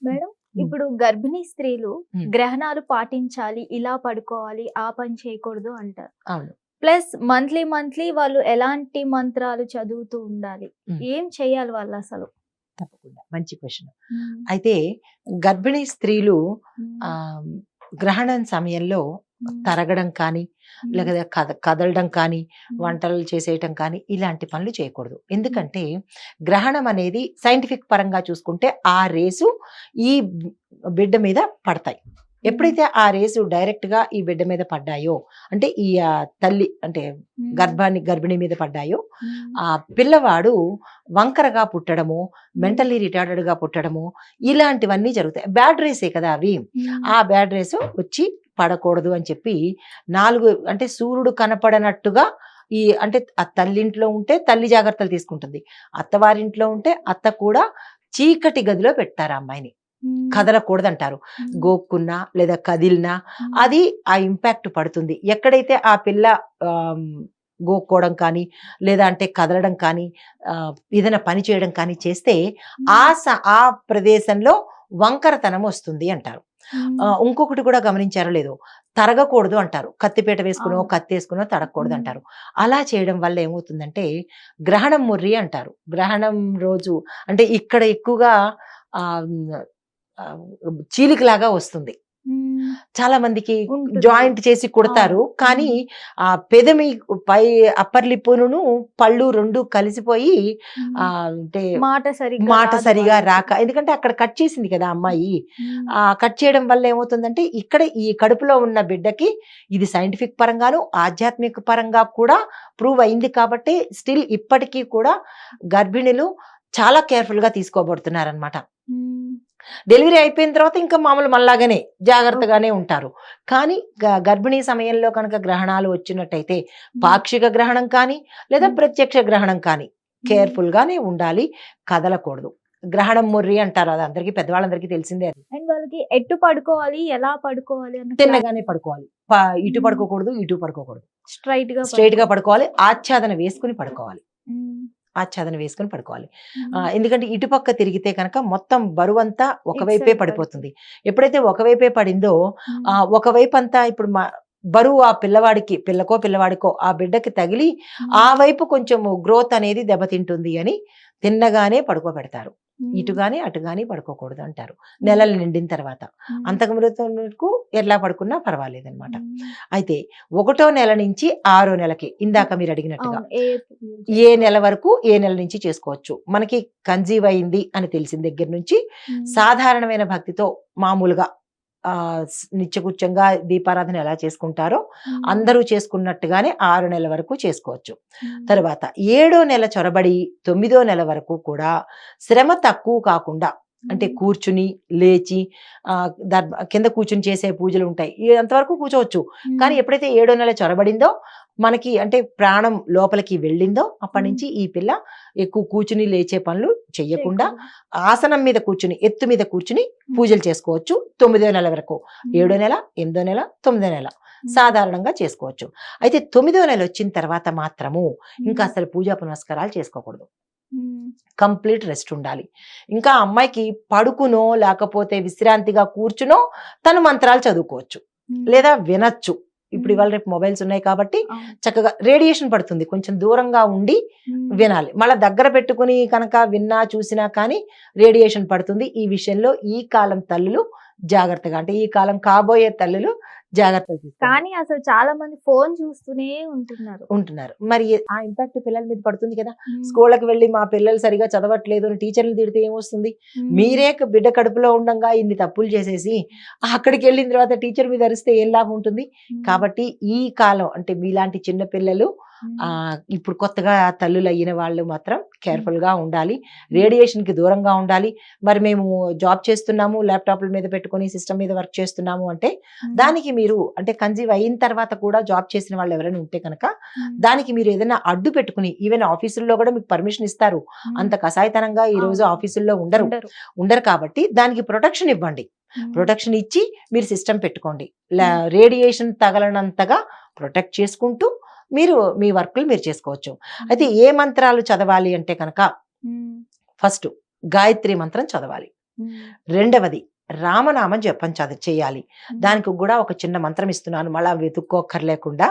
Madam, హ్మ్. ఇప్పుడు గర్భిణీ స్త్రీలు హ్మ్. గ్రహణాలు పాటించాలి, ఇలా పడుకోవాలి, ఆ పని చేయకూడదు అంటారు. అవును. ప్లస్ మంత్లీ వాళ్ళు ఎలాంటి మంత్రాలు చదువుతూ ఉండాలి? హ్మ్. ఏం చేయాలి వాళ్ళసలు? తప్పకుండా. మంచి క్వెషన్. హ్మ్. అయితే గర్భిణీ స్త్రీలు హ్మ్. ఆహ్, గ్రహణం సమయంలో హ్మ్. తరగడం కానీ, హ్మ్. లేకపోతే కదలడం కానీ, హ్మ్. వంటలు చేసేయటం కానీ, ఇలాంటి పనులు చేయకూడదు. హ్మ్. ఎందుకంటే గ్రహణం అనేది సైంటిఫిక్ పరంగా చూసుకుంటే ఆ రేసు ఈ బిడ్డ మీద పడతాయి. హ్మ్. ఎప్పుడైతే ఆ రేసు డైరెక్ట్‌గా ఈ బిడ్డ మీద పడ్డాయో, అంటే ఈ తల్లి అంటే హ్మ్. గర్భిణి మీద పడ్డాయో, హ్మ్. ఆ పిల్లవాడు వంకరగా పుట్టడము, హ్మ్. మెంటల్లీ రిటార్డెడ్‌గా పుట్టడము, ఇలాంటివన్నీ జరుగుతాయి. బ్యాడ్ రేసే కదా అవి. హ్మ్. ఆ బ్యాడ్ రేస్ వచ్చి పడకూడదు అని చెప్పి 4 అంటే సూర్యుడు కనపడనట్టుగా అంటే ఆ తల్లింట్లో ఉంటే తల్లి జాగ్రత్తలు తీసుకుంటుంది. అత్తవారింట్లో ఉంటే అత్త కూడా చీకటి గదిలో పెడతారు ఆ అమ్మాయిని. హ్మ్. కదలకూడదంటారు. హ్మ్. గోక్కున్నా లేదా కదిలినా హ్మ్. అది ఆ ఇంపాక్ట్ పడుతుంది. ఎక్కడైతే ఆ పిల్ల ఆహ్, గోక్కోవడం కానీ, లేదా అంటే కదలడం కానీ, ఏదైనా పని చేయడం కానీ చేస్తే ఆ హ్మ్. స ఆ ప్రదేశంలో వంకరతనం వస్తుంది అంటారు. హ్మ్. ఇంకొకటి కూడా గమనించారో లేదో, తరగకూడదు అంటారు. కత్తిపీట వేసుకునో, అవును. కత్తేసుకునో తరగకూడదు హ్మ్. అంటారు. అలా చేయడం వల్ల ఏమవుతుందంటే గ్రహణం ముర్రి అంటారు. గ్రహణం రోజు అంటే ఇక్కడ ఎక్కువగా ఆహ్, హ్మ్, చీలికలాగా వస్తుంది. హ్మ్. చాలా మందికి ఉంటుంది. జాయింట్ చేసి అవును. కుడతారు. కానీ హ్మ్. ఆ పెదమి పై అప్పర్ లిప్పును పళ్ళు 2 కలిసిపోయి హ్మ్. అంటే మాట సరిగ్గా మాట రాదు సరిగా వాళ్ళకి. రాక, ఎందుకంటే అక్కడ కట్ చేసింది కదా అమ్మాయి. హ్మ్. కట్ చేయడం వల్ల ఏమవుతుందంటే ఇక్కడ ఈ కడుపులో ఉన్న బిడ్డకి ఇది సైంటిఫిక్ పరంగాను, ఆధ్యాత్మిక పరంగా కూడా ప్రూవ్ అయింది కాబట్టి స్టిల్ ఇప్పటికీ కూడా గర్భిణులు చాలా కేర్‌ఫుల్‌గా తీసుకోబడుతున్నారనమాట. హ్మ్. డెలివరీ అయిపోయిన తర్వాత ఇంకా మామూలు మనలాగానే ఓకే. జాగ్రత్తగానే ఉంటారు. కానీ గర్భిణీ సమయంలో కనుక గ్రహణాలు వచ్చినట్టయితే హ్మ్. పాక్షిక గ్రహణం కానీ, లేదా హ్మ్. ప్రత్యక్ష గ్రహణం కానీ హ్మ్. కేర్‌ఫుల్‌గానే ఉండాలి. కదలకూడదు. గ్రహణం మొర్రి అంటారు. అది అందరికీ పెద్దవాళ్ళందరికీ తెలిసిందే అది. అండ్ వాళ్ళకి ఎట్టు పడుకోవాలి, ఎలా పడుకోవాలి అన్న తిన్నగానే పడుకోవాలి. ఇటు హ్మ్. పడుకోకూడదు, ఇటు పడుకోకూడదు. స్ట్రెయిట్‌గా స్ట్రెయిట్‌గా పడుకోవాలి. పడుకోవాలి. ఆచ్ఛాదన వేసుకొని పడుకోవాలి. హ్మ్. ఆచ్ఛాదన వేసుకొని పడుకోవాలి. హ్మ్. ఎందుకంటే ఇటుపక్క తిరిగితే కనుక మొత్తం బరువంతా ఇటు ఒకవైపే సైడ్ పడుతుంది. పడిపోతుంది. ఎప్పుడైతే ఒకవైపే పడిందో హ్మ్. ఒకవైపంతా ఇప్పుడు బరువు ఆ పిల్లవాడికి పిల్లవాడికో ఆ బిడ్డకి తగిలి ఆ హ్మ్. వైపు కొంచెము గ్రోత్ అనేది దెబ్బతింటుంది అని తిన్నగానే పడుకోబెడతారు. హ్మ్. ఇటు గాని, అటు గాని పడుకోకూడదు అంటారు. హ్మ్. నెలలు నిండిన తర్వాత. హ్మ్. అంతకు వరకు ఎలా పడుకున్నా పర్వాలేదనమాట. హ్మ్. అయితే ఒకటో నెల నుంచి ఆరో నెలకి ఇందాక మీరు అడిగినట్టుగా అవును. ఏ చేసుకోవాలి. నెల వరకు ఏ నెల నుంచి చేసుకోవచ్చు. మనకి కన్సీవ్ అయింది అని తెలిసిన దగ్గర నుంచి హ్మ్. సాధారణమైన భక్తితో మామూలుగా నిత్యకృత్యంగా దీపారాధన ఎలా చేసుకుంటారో హ్మ్. అందరూ చేసుకున్నట్టుగానే 6 నెలల వరకు చేసుకోవచ్చు. హ్మ్. తర్వాత ఏడో నెల చొరబడి 9దో నెల వరకు కూడా శ్రమ తక్కువ కాకుండా అంటే హ్మ్. కూర్చుని, లేచి కింద కూర్చుని చేసే పూజలుంటాయి. అంతవరకు కూర్చోవచ్చు. కానీ హ్మ్. ఎప్పుడైతే ఏడో నెల చొరబడిందో మనకి అంటే ప్రాణం లోపలికి వెళ్ళిందో అప్పటి హ్మ్. నుంచి ఈ పిల్ల ఎక్కువ కూర్చుని లేచే పనులు చెయ్యకుండా చేయకూడదు. ఆసనం మీద కూర్చుని, ఎత్తు మీద కూర్చుని హ్మ్. పూజలు చేసుకోవచ్చు 9దో నెల వరకు. హ్మ్. 7 నెల, 8 నెల, 9 నెల హ్మ్. సాధారణంగా చేసుకోవచ్చు. అయితే 9దో నెల వచ్చిన తర్వాత మాత్రము ఇంకా హ్మ్. అసలు పూజా పునస్కారాలు చేసుకోకూడదు. హ్మ్. కంప్లీట్ రెస్ట్ ఉండాలి. ఇంకా అమ్మాయికి పడుకునో, లేకపోతే విశ్రాంతిగా కూర్చునో తను మంత్రాలు చదువుకోవచ్చు. హ్మ్. లేదా వినొచ్చు. ఇప్పుడు హ్మ్. ఇవాళ రేపు మొబైల్స్ ఉన్నాయి కాబట్టి అవును. చక్కగా రేడియేషన్ పడుతుంది. కొంచెం దూరంగా ఉండి హ్మ్. వినాలి. మళ్ళా దగ్గర పెట్టుకుని కనుక విన్నా, చూసినా కానీ రేడియేషన్ పడుతుంది. ఈ విషయంలో ఈ కాలం తల్లులు జాగ్రత్తగా అంటే ఈ కాలం కాబోయే తల్లులు జాగ్రత్తలు తీసుకోండి. కానీ అసలు చాలా మంది ఫోను చూస్తూనే ఉంటున్నారు. ఉంటున్నారు. మరి ఆ ఇంపాక్ట్ పిల్లల మీద పడుతుంది కదా! హ్మ్. స్కూళ్ళకి వెళ్లి మా పిల్లలు సరిగ్గా చదవట్లేదు అని టీచర్‌ని తిడితే ఏమొస్తుంది? హ్మ్. మీరే బిడ్డ కడుపులో ఉండంగా ఇన్ని తప్పులు చేసేసి, అక్కడికెళ్ళిన తర్వాత టీచర్ మీద అరిస్తే ఏం లాభం ఉంటుంది? హ్మ్. కాబట్టి ఈ కాలం అంటే మీలాంటి చిన్న పిల్లలు హ్మ్. ఇప్పుడు కొత్తగా తల్లులయ్యిన వాళ్ళు మాత్రం హ్మ్. కేర్‌ఫుల్‌గా ఉండాలి. హ్మ్. రేడియేషన్‌కి దూరంగా ఉండాలి. మరి మేము జాబ్ చేస్తున్నాము, ల్యాప్‌టాప్‌ల మీద పెట్టుకొని సిస్టమ్ మీద వర్క్ చేస్తున్నాము అంటే, హ్మ్. దానికి మీరు అంటే కన్సీవ్ అయిన తర్వాత కూడా జాబ్ చేసిన వాళ్ళు ఎవరైనా ఉంటే కనుక, హ్మ్. దానికి మీరు ఏదైనా అడ్డు పెట్టుకుని ఈవెన్ ఆఫీసుల్లో కూడా మీకు పర్మిషన్ ఇస్తారు. హ్మ్. అంత కసాయితనంగా ఈరోజు అవును. ఆఫీసుల్లో ఉండరు. ఉండరు. ఉండరు కాబట్టి దానికి ప్రొటెక్షన్ ఇవ్వండి. హ్మ్. ప్రొటెక్షన్ ఇచ్చి మీరు సిస్టమ్ పెట్టుకోండి. హ్మ్. రేడియేషన్ తగలనంతగా ప్రొటెక్ట్ చేసుకుంటూ మీరు మీ వర్కులు మీరు చేసుకోవచ్చు. అయితే హ్మ్. ఏ మంత్రాలు చదవాలి అంటే కనుక హ్మ్. ఫస్ట్ గాయత్రి మంత్రం చదవాలి. రెండవది రామనామం జపం చేయాలి. దానికి కూడా ఒక చిన్న మంత్రం ఇస్తున్నాను, మళ్ళా వెతుక్కోక్కర్లేకుండా.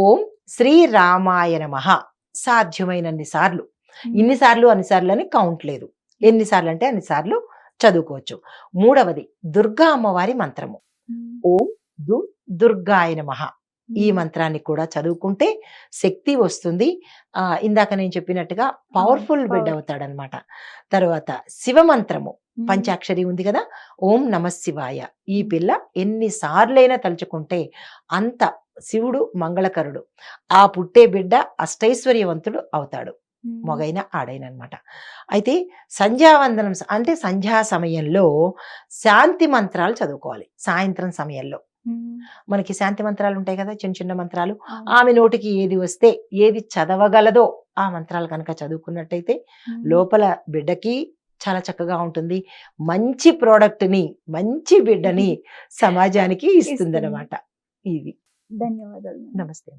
ఓం శ్రీ రామాయ నమః సాధ్యమైనన్ని సార్లు, ఇన్నిసార్లు అన్నిసార్లు అని కౌంట్ లేదు, ఎన్నిసార్లు అంటే అన్నిసార్లు చదువుకోవచ్చు. మూడవది దుర్గా అమ్మవారి మంత్రము, ఓం దుర్గాయ నమః. ఈ మంత్రాన్ని కూడా చదువుకుంటే శక్తి వస్తుంది. ఇందాక నేను చెప్పినట్టుగా పవర్ఫుల్ బిడ్డ అవుతాడనమాట. తర్వాత శివ మంత్రము పంచాక్షరి ఉంది కదా, ఓం నమ శివాయ. ఈ పిల్ల ఎన్నిసార్లైనా తలుచుకుంటే అంత శివుడు మంగళకరుడు, ఆ పుట్టే బిడ్డ అష్టైశ్వర్యవంతుడు అవుతాడు, మొగైన ఆడైన అనమాట. అయితే సంధ్యావందనం అంటే సంధ్యా సమయంలో శాంతి మంత్రాలు చదువుకోవాలి. సాయంత్రం సమయంలో మనకి శాంతి మంత్రాలు ఉంటాయి కదా, చిన్న చిన్న మంత్రాలు. ఆమె నోటికి ఏది వస్తే, ఏది చదవగలదో ఆ మంత్రాలు కనుక చదువుకున్నట్టయితే లోపల బిడ్డకి చాలా చక్కగా ఉంటుంది. మంచి ప్రోడక్ట్ని, మంచి బిడ్డని సమాజానికి ఇస్తుంది అనమాట. ఇది. ధన్యవాదాలు. నమస్తే.